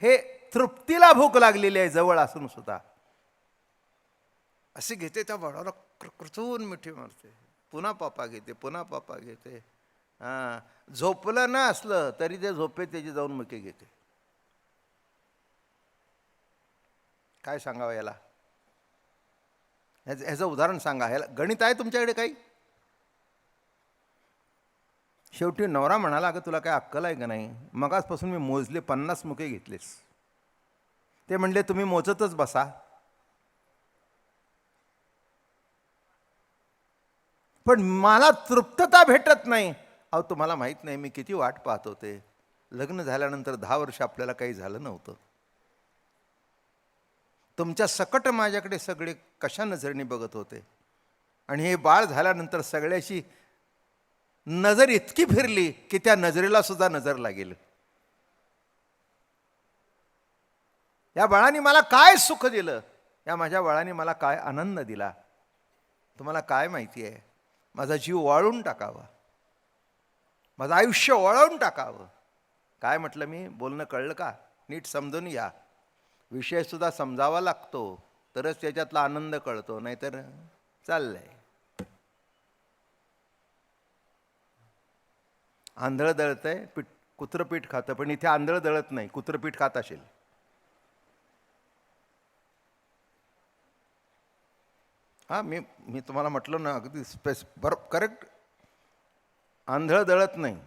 हे तृप्तीला भूक लागलेली आहे जवळ असून सुद्धा. असे घेते, त्या बाळाला कृचून मिठी मारते, पुन्हा पापा घेते, पुन्हा पापा घेते. हां, झोपलं ना असलं तरी ते झोपेत त्याची जाऊन मुके घेते. काय सांगावं याला? ह्याचं उदाहरण सांगा. ह्याला गणित आहे तुमच्याकडे काही? शेवटी नवरा म्हणाला, अगं तुला काय अक्कल आहे का नाही? मगाचपासून मी मोजले 50 मुके घेतलेस. ते म्हणले तुम्ही मोजतच बसा. पण मला तृप्तता भेटत नाही. अहो तुम्हाला माहीत नाही मी किती वाट पाहत होते. लग्न झाल्यानंतर 10 वर्ष आपल्याला काही झालं नव्हतं. तुमच्या सकट माझ्याकडे सगळे कशा नजरेने बघत होते, आणि हे बाळ झाल्यानंतर सगळ्याशी नजर इतकी फिरली की त्या नजरेला सुद्धा नजर लागेल. या बाळाने मला काय सुख दिलं, या माझ्या बाळाने मला काय आनंद दिला. तुम्हाला काय माहिती आहे? माझा जीव वाळून टाकावा, माझं आयुष्य वळवून टाकावं. काय म्हटलं मी? बोलणं कळलं का? नीट समजून या. विषयसुद्धा समजावा लागतो तरच त्याच्यातला आनंद कळतो, नाहीतर चाललंय. आंधळं दळतंय, पीठ कुत्रं पीठ खातं, पण इथे आंधळं दळत नाही, कुत्रं पीठ खात असेल. हां, मी तुम्हाला म्हटलं ना, अगदी करेक्ट. आंधळं दळत नाही,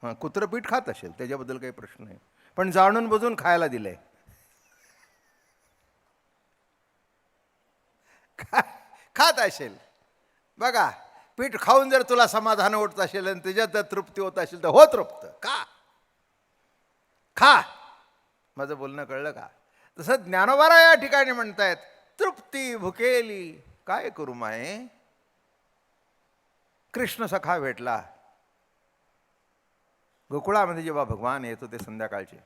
हां, कुत्रं पीठ खात असेल, त्याच्याबद्दल काही प्रश्न नाही. पण जाणून बुजून खायला दिलंय. खात असेल. बघा, पीठ खाऊन जर तुला समाधान होत असेल आणि त्याच्यात जर तृप्ती होत असेल तर हो तृप्त का खा. माझं बोलणं कळलं का? तसं ज्ञानोबा या ठिकाणी म्हणतायत, तृप्ती भुकेली काय करू माये. कृष्ण सखा भेटला गोकुळामध्ये जेव्हा भगवान येत होते संध्याकाळचे,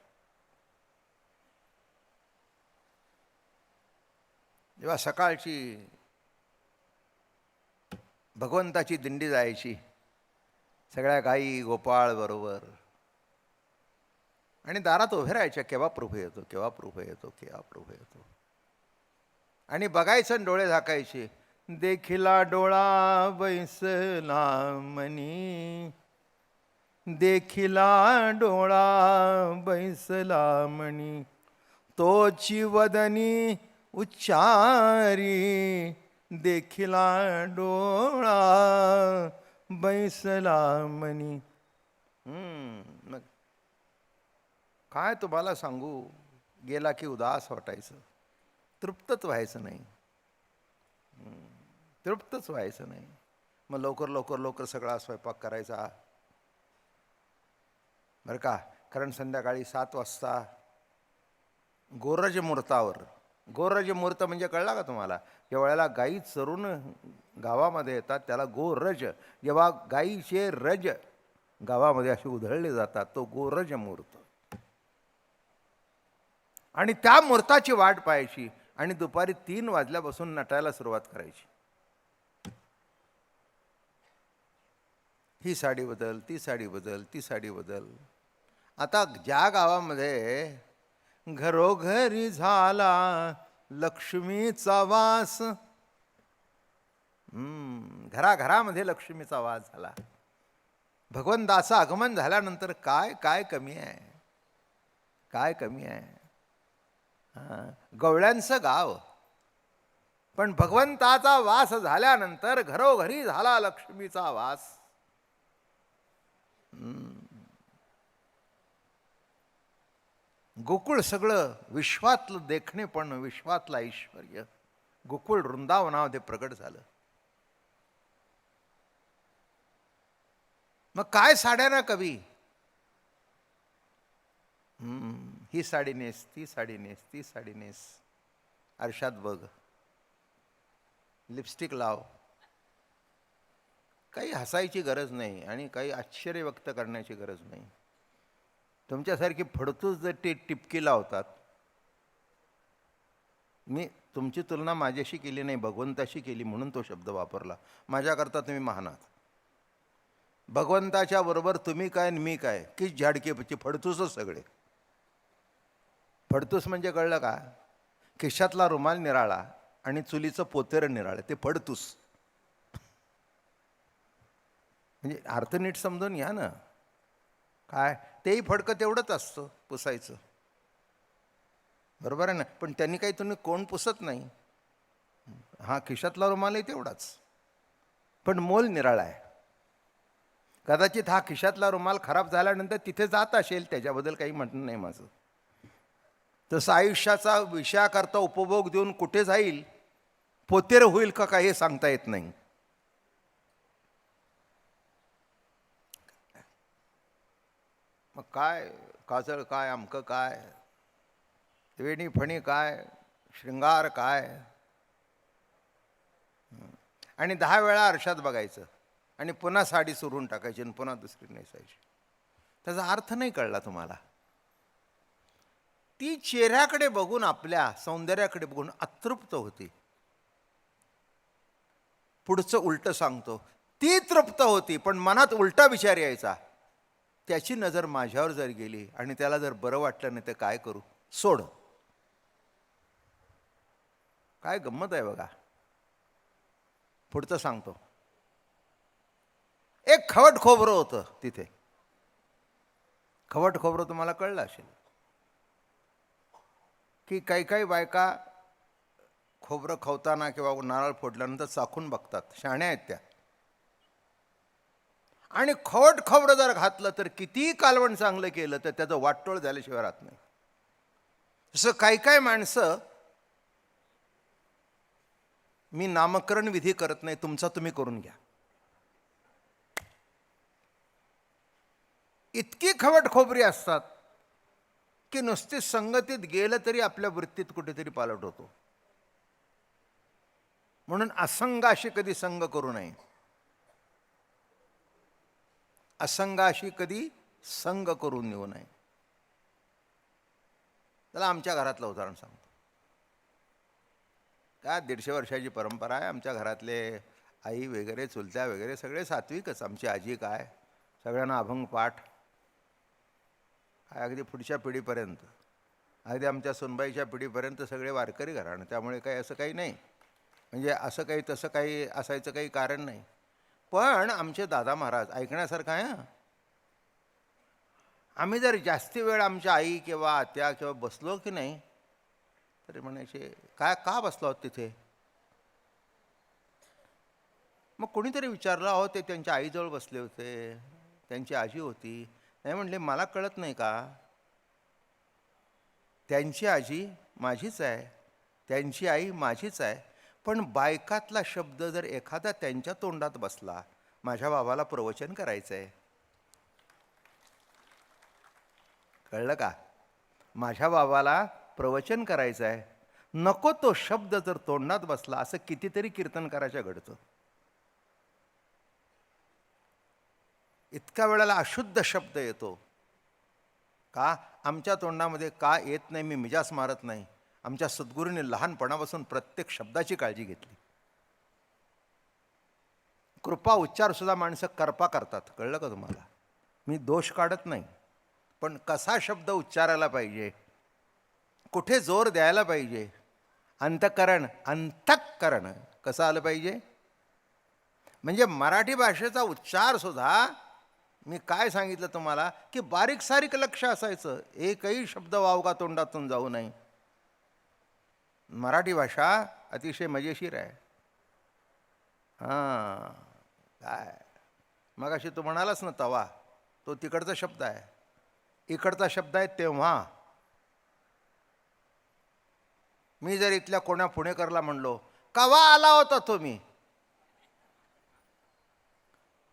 जेव्हा सकाळची भगवंताची दिंडी जायची सगळ्या गाई गोपाळ बरोबर, आणि दारात उभे राहायच्या, केव्हा प्रभू येतो, केव्हा प्रभू येतो, केव्हा प्रभू येतो. आणि बघायचं आणि डोळे झाकायचे. देखिला डोळा बैसला मनी, देखिला डोळा बैसला मणी, तोची वदनी उच्चारी, देखिला डोळा बैसला मनी. मग काय तुम्हाला सांगू, गेला की उदास वाटायचं, तृप्तच व्हायचं नाही, तृप्तच व्हायचं नाही. मग लवकर लवकर लवकर सगळा स्वयंपाक करायचा बरं का. कारण संध्याकाळी 7 वाजता गोरज मुहूर्तावर, गोरज मुहूर्त म्हणजे कळला का तुम्हाला? ज्या वेळेला गायी चरून गावामध्ये येतात त्याला गोरज. जेव्हा गायीचे रज गावामध्ये असे उधळले जातात तो गोरज मुहूर्त. आणि त्या मुहूर्ताची वाट पाहायची आणि दुपारी 3 वाजल्यापासून नटायला सुरुवात करायची. ही साडी बदल, ती साडी बदल, ती साडी बदल. आता ज्या गावामध्ये घरोघरी झाला लक्ष्मीचा वास, घराघरामध्ये लक्ष्मीचा वास झाला. भगवंताचं आगमन झाल्यानंतर काय काय कमी आहे, काय कमी आहे. गवळ्यांचं गाव, पण भगवंताचा वास झाल्यानंतर घरोघरी झाला लक्ष्मीचा वास. गोकुळ सगळं विश्वातलं देखणे, पण विश्वातलं ऐश्वर्य गोकुळ वृंदावनामध्ये प्रकट झालं. मग काय साड्या ना कवी, ही साडी नेस, ती साडी नेस, ती साडी नेस, आरशात बघ, लिपस्टिक लाव. काही हसायची गरज नाही आणि काही आश्चर्य व्यक्त करण्याची गरज नाही. तुमच्यासारखी फडतूस जर ते टिपकी लावतात. मी तुमची तुलना माझ्याशी केली नाही, भगवंताशी केली म्हणून तो शब्द वापरला. माझ्याकरता तुम्ही महान आहात. भगवंताच्या बरोबर तुम्ही काय आणि मी काय, की झाडकेपची फडतूसच सगळे. फडतूस म्हणजे कळलं का? खिशातला रुमाल निराळा आणि चुलीचं पोतेरं निराळं, ते फडतूस. म्हणजे अर्थ नीट समजून घ्या ना. काय तेही फडकं तेवढंच असतं पुसायचं, बरोबर आहे ना? पण त्यांनी काही तुम्ही कोण पुसत नाही. हा खिशातला रुमालही तेवढाच, पण मोल निराळा आहे. कदाचित हा खिशातला रुमाल खराब झाल्यानंतर तिथे जात असेल, त्याच्याबद्दल काही म्हणणं नाही माझं. तसं आयुष्याचा विषयाकरता उपभोग देऊन कुठे जाईल, पोतेर होईल का काय हे सांगता येत नाही. मग काय काजळ काय, अमकं काय, वेणी फणी काय, शृंगार काय, आणि 10 वेळा आरशात बघायचं आणि पुन्हा साडी सुरून टाकायची आणि पुन्हा दुसरी नेसायची. त्याचा अर्थ नाही कळला तुम्हाला. ती चेहऱ्याकडे बघून, आपल्या सौंदर्याकडे बघून अतृप्त होती. पुढचं उलटं सांगतो, ती तृप्त होती पण मनात उलटा विचार यायचा, त्याची नजर माझ्यावर जर गेली आणि त्याला जर बरं वाटलं नाही तर काय करू, सोड. काय गंमत आहे बघा. पुढचं सांगतो. एक खवट खोबरं होतं तिथे. खवट खोबरं तुम्हाला कळलं असेल की काही काही बायका खोबरं खवताना किंवा नारळ फोडल्यानंतर चाखून बघतात, शहाण्या आहेत त्या. आणि खवट खोबरं जर घातलं तर कितीही कालवण चांगलं केलं तर त्याचं वाटोळ झाल्याशिवाय राहत नाही. तसं काही काही माणसं, मी नामकरण विधी करत नाही, तुमचा तुम्ही करून घ्या, इतकी खवट खोबरी असतात की नुसती संगतीत गेलं तरी आपल्या वृत्तीत कुठेतरी पालट होतो. म्हणून असंगाशी कधी संग करू नये. असंगाशी कधी संग करून येऊ नये. त्याला आमच्या घरातलं उदाहरण सांगतो. काय 150 वर्षाची परंपरा आहे. आमच्या घरातले आई वगैरे, चुलत्या वगैरे सगळे सात्विकच. आमची आजी काय, सगळ्यांना अभंग पाठ, अगदी पुढच्या पिढीपर्यंत, अगदी आमच्या सुनबाईच्या पिढीपर्यंत सगळे वारकरी घराणं. त्यामुळे काही असं काही नाही, म्हणजे असं काही तसं काही असायचं काही कारण नाही. पण आमचे दादा महाराज ऐकण्यासारखं आहे. आम्ही जर जास्ती वेळ आमच्या आई किंवा आत्या किंवा बसलो की नाही, तरी म्हणायचे, काय का बसलो आहोत तिथे? मग कोणीतरी विचारलं, अहो ते त्यांच्या आईजवळ बसले होते, त्यांची आजी होती. नाही म्हणले, मला कळत नाही का, त्यांची आजी माझीच आहे, त्यांची आई माझीच आहे, पण बायकातला शब्द जर एखादा त्यांच्या तोंडात बसला, माझ्या बाबाला प्रवचन करायचं आहे. कळलं का? माझ्या बाबाला प्रवचन करायचं आहे, नको तो शब्द जर तोंडात बसला, असं कितीतरी कीर्तनकाराच्या घडतं. इतक्या वेळेला अशुद्ध शब्द येतो का? आमच्या तोंडामध्ये का येत नाही मी मिजास मारत नाही. आमच्या सद्गुरूंनी लहानपणापासून प्रत्येक शब्दाची काळजी घेतली. कृपा उच्चार सुद्धा माणसं करपा करतात, कळलं का तुम्हाला? मी दोष काढत नाही, पण कसा शब्द उच्चारायला पाहिजे, कुठे जोर द्यायला पाहिजे, अंतःकरण अंतःकरण कसं आलं पाहिजे. म्हणजे मराठी भाषेचा उच्चार सुद्धा, मी काय सांगितलं तुम्हाला की बारीक सारीक लक्ष असायचं, एकही शब्द वावगा तोंडातून जाऊ नये. मराठी भाषा अतिशय मजेशीर आहे. हां, काय मग अशी तू म्हणालास ना तवा, तो तिकडचा शब्द आहे, इकडचा शब्द आहे तेव्हा. मी जर इथल्या कोणा पुणेकरला म्हणलो, कवा आला होता तुम्ही,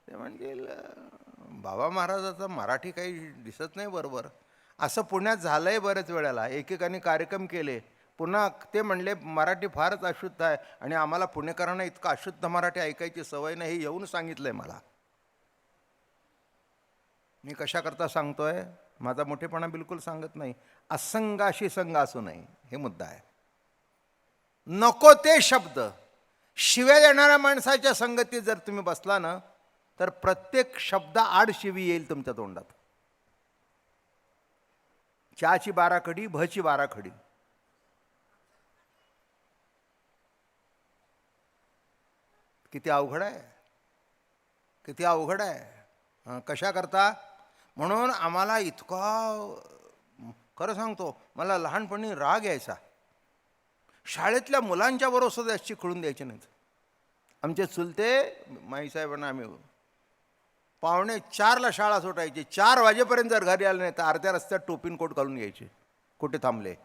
ते म्हणजे बाबा महाराजाचा मराठी काही दिसत नाही बरोबर. असं पुण्यात झालंय बऱ्याच वेळेला. एकेकाने कार्यक्रम केले, पुन्हा ते म्हणले मराठी फारच अशुद्ध आहे आणि आम्हाला पुणेकरांना इतकं अशुद्ध मराठी ऐकायची सवय नाही, हे येऊन सांगितलंय मला. मी कशाकरता सांगतोय, माझा मोठेपणा बिलकुल सांगत नाही. असंगाशी संग असू नये, हे मुद्दा आहे. नको ते शब्द, शिव्या देणाऱ्या माणसाच्या संगतीत जर तुम्ही बसला ना, तर प्रत्येक शब्द आड शिवी येईल तुमच्या तोंडात. च्याची 12 कडी, भची 12 खडी. किती अवघड आहे, किती अवघड आहे. कशा करता? म्हणून आम्हाला इतका, खरं सांगतो, मला लहानपणी राग यायचा. शाळेतल्या मुलांच्या बरोबर सुद्धा अशी खिळून द्यायची नाहीत. आमचे चुलते माईसाहेबांना आम्ही 3:45ला शाळा सुटायची. 4 वाजेपर्यंत जर घरी आले नाही तर अर्ध्या रस्त्यात टोपीन कोट घालून यायचे. कुठे थांबले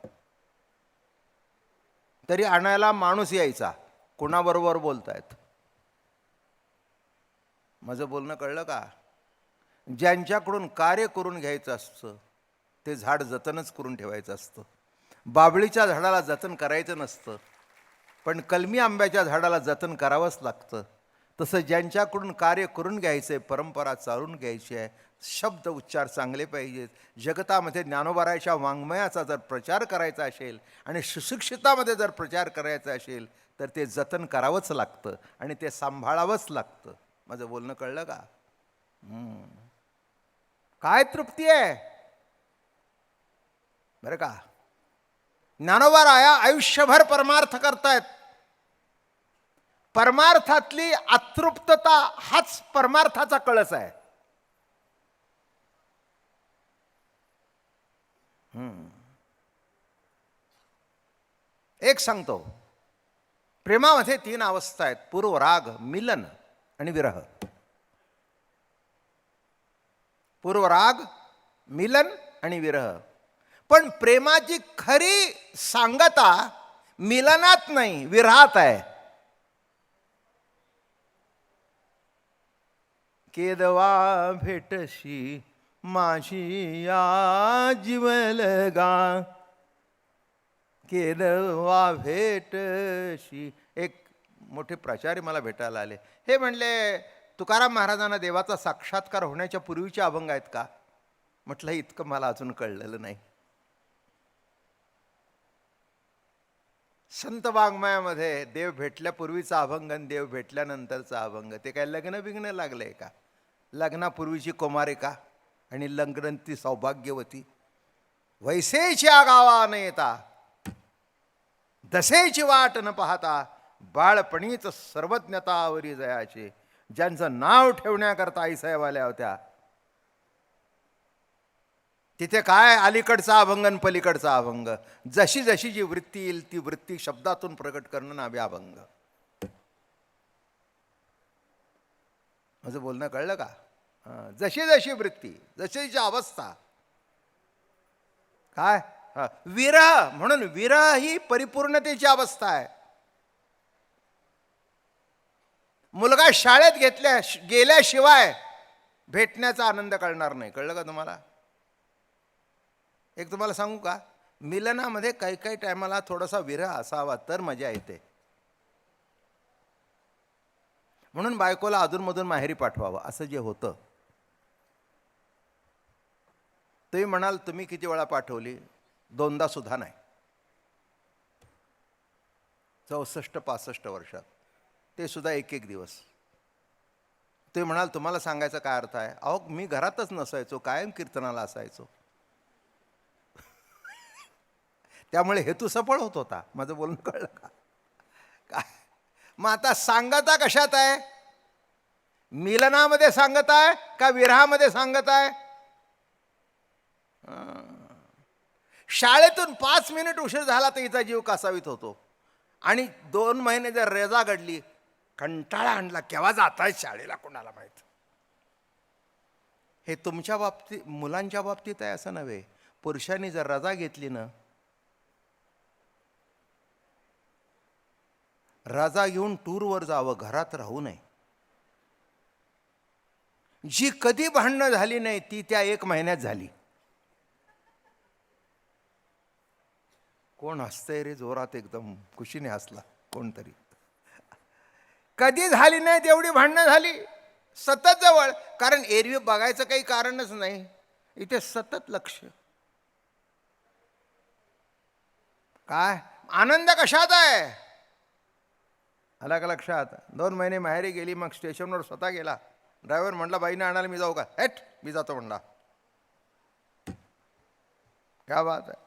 तरी आणायला माणूस यायचा. कोणाबरोबर बोलतायत? माझं बोलणं कळलं का? ज्यांच्याकडून कार्य करून घ्यायचं असतं ते झाड जतनच करून ठेवायचं असतं. बाबळीच्या झाडाला जतन करायचं नसतं, पण कलमी आंब्याच्या झाडाला जतन करावंच लागतं. तसं ज्यांच्याकडून कार्य करून घ्यायचं आहे, परंपरा चालून घ्यायची आहे, शब्द उच्चार चांगले पाहिजेत, जगतामध्ये ज्ञानोबारायाच्या वाङ्मयाचा जर प्रचार करायचा असेल आणि सुशिक्षितामध्ये जर प्रचार करायचा असेल तर ते जतन करावंच लागतं आणि ते सांभाळावंच लागतं. माझं बोलणं कळलं का? काय तृप्ती आहे बरं का. ज्ञानोबाराया आयुष्यभर परमार्थ करतायत. परमार्थातली अतृप्तता हाच परमार्थाचा कळस आहे. एक सांगतो, प्रेमामध्ये 3 अवस्था आहेत: पूर्वराग, मिलन आणि विरह. पूर्वराग, मिलन आणि विरह. पण प्रेमाची खरी सांगता मिलनात नाही, विरहात आहे. केदवा भेटशी माझी या जीवलगा, केदवा भेटशी. एक मोठे प्राचार्य मला भेटायला आले. हे म्हणले, तुकाराम महाराजांना देवाचा साक्षात्कार होण्याच्या पूर्वीचे अभंग आहेत का? म्हटलं इतकं मला अजून कळलेलं नाही. संत वाङ्मयामध्ये देव भेटल्यापूर्वीचा अभंग आणि देव भेटल्यानंतरचा अभंग, ते काय लग्न बिग्न लागलंय का? लग्नापूर्वीची कुमारिका आणि लग्नंती सौभाग्यवती. वैसेच्या गावा न येता, दसेची वाट न पाहता, बाळपणीच सर्वज्ञतावरी जयाचे. ज्यांचं नाव ठेवण्याकरता आईसाहेब आल्या होत्या, तिथे काय अलीकडचा अभंग आणि पलीकडचा अभंग. जशी जशी जी वृत्ती येईल ती वृत्ती शब्दातून प्रकट करणं नावे अभंग. माझं बोलणं कळलं का? जशी जशी वृत्ती, जशीची अवस्था. काय विरह, म्हणून विरह ही परिपूर्णतेची अवस्था आहे. मुलगा शाळेत गेल्याशिवाय भेटण्याचा आनंद कळणार नाही. कळलं का तुम्हाला? एक तुम्हाला सांगू का, मिलनामध्ये काही काही टायमाला थोडासा विरह असावा तर मजा येते. म्हणून बायकोला अधूनमधून माहेरी पाठवावं असं जे होतं. तुम्ही म्हणाल तुम्ही किती वेळा पाठवली? 2दा सुद्धा नाही. 64-65 वर्षात, ते सुद्धा एक दिवस. तुम्ही म्हणाल तुम्हाला सांगायचा काय अर्थ आहे? अहो, मी घरातच नसायचो, कायम कीर्तनाला असायचो. त्यामुळे हेतू सफळ होत होता. माझं बोलणं कळलं का? काय मग आता सांगता कशात आहे? मिलनामध्ये सांगत आहे का विरहामध्ये सांगत आहे? शाळेतून 5 मिनिट उशीर झाला तर हिचा जीव कासावीत होतो. आणि 2 महिने जर रजा घडली, कंटाळा आणला, केव्हा जाताय शाळेला कोणाला माहित. हे तुमच्या बाबतीत, मुलांच्या बाबतीत आहे असं नव्हे. पुरुषांनी जर रजा घेतली ना, रजा घेऊन टूरवर जावं, घरात राहू नये. जी कधी भांडणं झाली नाही ती त्या 1 महिन्यात झाली. कोण हसतंय रे जोरात? एकदम खुशीने हसला कोणतरी. कधी झाली नाही तेवढी भांडणं झाली सतत जवळ. कारण एरवी बघायचं काही कारणच नाही, इथे सतत लक्ष. काय आनंद कशात आहे? आला का लक्षात? 2 महिने माहेरी गेली, मग स्टेशनवर स्वतः गेला. ड्रायव्हर म्हटला बाईने आणायला मी जाऊ का? हेट, मी जातो म्हणला. क्या बात आहे.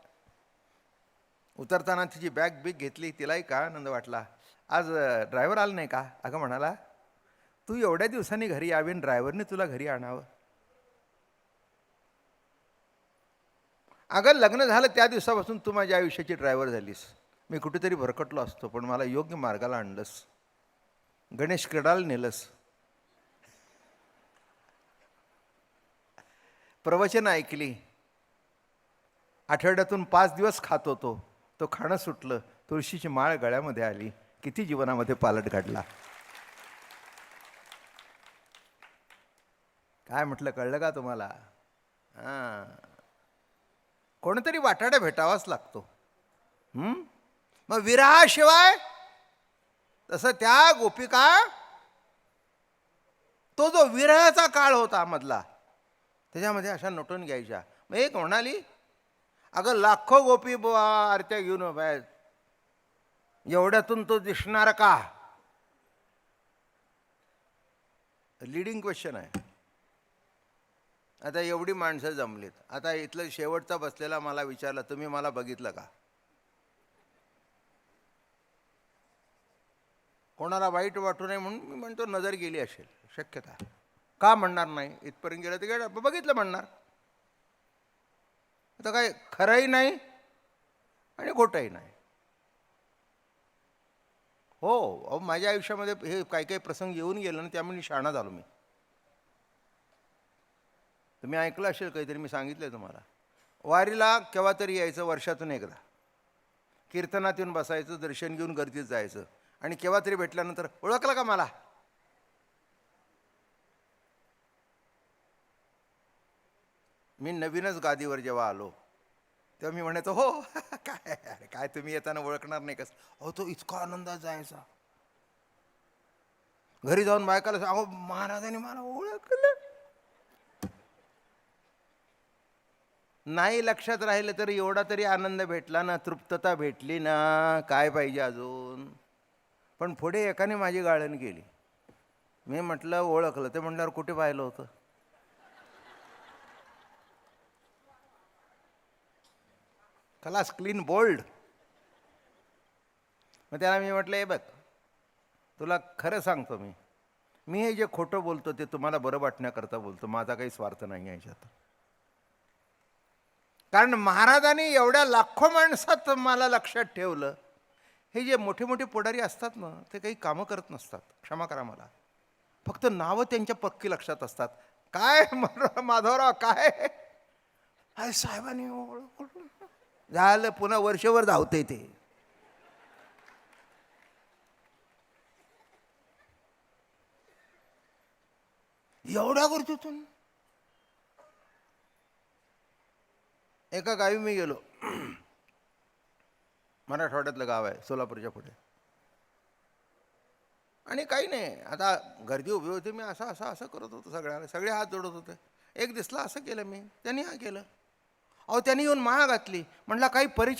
उतरताना तिची बॅग बिग घेतली, तिलाही काय आनंद वाटला. आज ड्रायव्हर आला नाही का? अगं म्हणाला, तू एवढ्या दिवसांनी घरी यावीन, ड्रायव्हरने तुला घरी आणावं. अगं लग्न झालं त्या दिवसापासून तू माझ्या आयुष्याची ड्रायव्हर झालीस. मी कुठेतरी भरकटलो असतो, पण मला योग्य मार्गाला आणलंस, गणेश क्रीडाला नेलंस, प्रवचन ऐकली, आठवड्यातून 5 दिवस खात होतो, तो खाणं सुटलं, तुळशीची माळ गळ्यामध्ये आली, किती जीवनामध्ये पालट घडला. काय म्हटलं कळलं का तुम्हाला? हां, कोणतरी वाटाडा भेटावाच लागतो. मग विरहाशिवाय, तसं त्या गोपिका, तो जो विरहाचा काळ होता मधला, त्याच्यामध्ये अशा नटून घ्यायच्या. मग एक म्हणाली, अगं लाखो गोपी बुवा आरत्या घेऊन उभ्या आहेत, एवढ्यातून तो दिसणार का? लीडिंग क्वेश्चन आहे. आता एवढी माणसं जमलीत, आता इथलं शेवटचा बसलेला मला विचारलं, तुम्ही मला बघितलं का? कोणाला वाईट वाटू नये म्हणून मी म्हणतो नजर गेली असेल, शक्यता. का म्हणणार नाही? इथपर्यंत गेलं तर बघितलं म्हणणार. आता काय खरंही नाही आणि खोटंही नाही. हो, अहो माझ्या आयुष्यामध्ये हे काही काही प्रसंग येऊन गेलं ना, त्यामुळे शहाणा झालो मी. तुम्ही ऐकलं असेल काहीतरी, मी सांगितलं तुम्हाला. वारीला केव्हा तरी यायचं, वर्षातून एकदा कीर्तनात येऊन बसायचं, दर्शन घेऊन गर्दीत जायचं, आणि केव्हा तरी भेटल्यानंतर, ओळखलं का मला? मी नवीनच गादीवर जेव्हा आलो तेव्हा मी म्हणायचो, हो काय अरे काय तुम्ही येताना ओळखणार नाही कसं? अहो तो इतका आनंदात जायचा. घरी जाऊन बायकाला अहो महाराजांनी मला ओळखलं. नाही लक्षात राहिलं तरी एवढा तरी आनंद भेटला ना, तृप्तता भेटली ना, काय पाहिजे अजून? पण पुढे एकाने माझी गाळण केली. मी म्हटलं ओळखलं. ते म्हटल्यावर कुठे पाहिलं होतं? खलास, क्लीन बोल्ड. मग त्याला मी म्हटलं, हे बघ तुला खरं सांगतो, मी हे जे खोटं बोलतो ते तुम्हाला बरं वाटण्याकरता बोलतो, माझा काही स्वार्थ नाही आहे याच्यात. कारण महाराजांनी एवढ्या लाखो माणसात मला लक्षात ठेवलं. हे जे मोठे मोठे पुढारी असतात ना, ते काही कामं करत नसतात, क्षमा करा मला, फक्त नावं त्यांच्या पक्की लक्षात असतात. काय माधवराव काय साहेबांनी झालं, पुन्हा वर्षभर धावते ते. एवढ्या गर्दीतून एका गावी मी गेलो. मराठवाड्यातलं गाव आहे, सोलापूरच्या पुढे. आणि काही नाही, आता गर्दी उभी होती, मी असं असं असं करत होतो, सगळे हात जोडत होते. एक दिसला, असं केलं मी, त्यांनी हा केलं. अहो त्यांनी येऊन माळ घातली. म्हटलं काही परिचय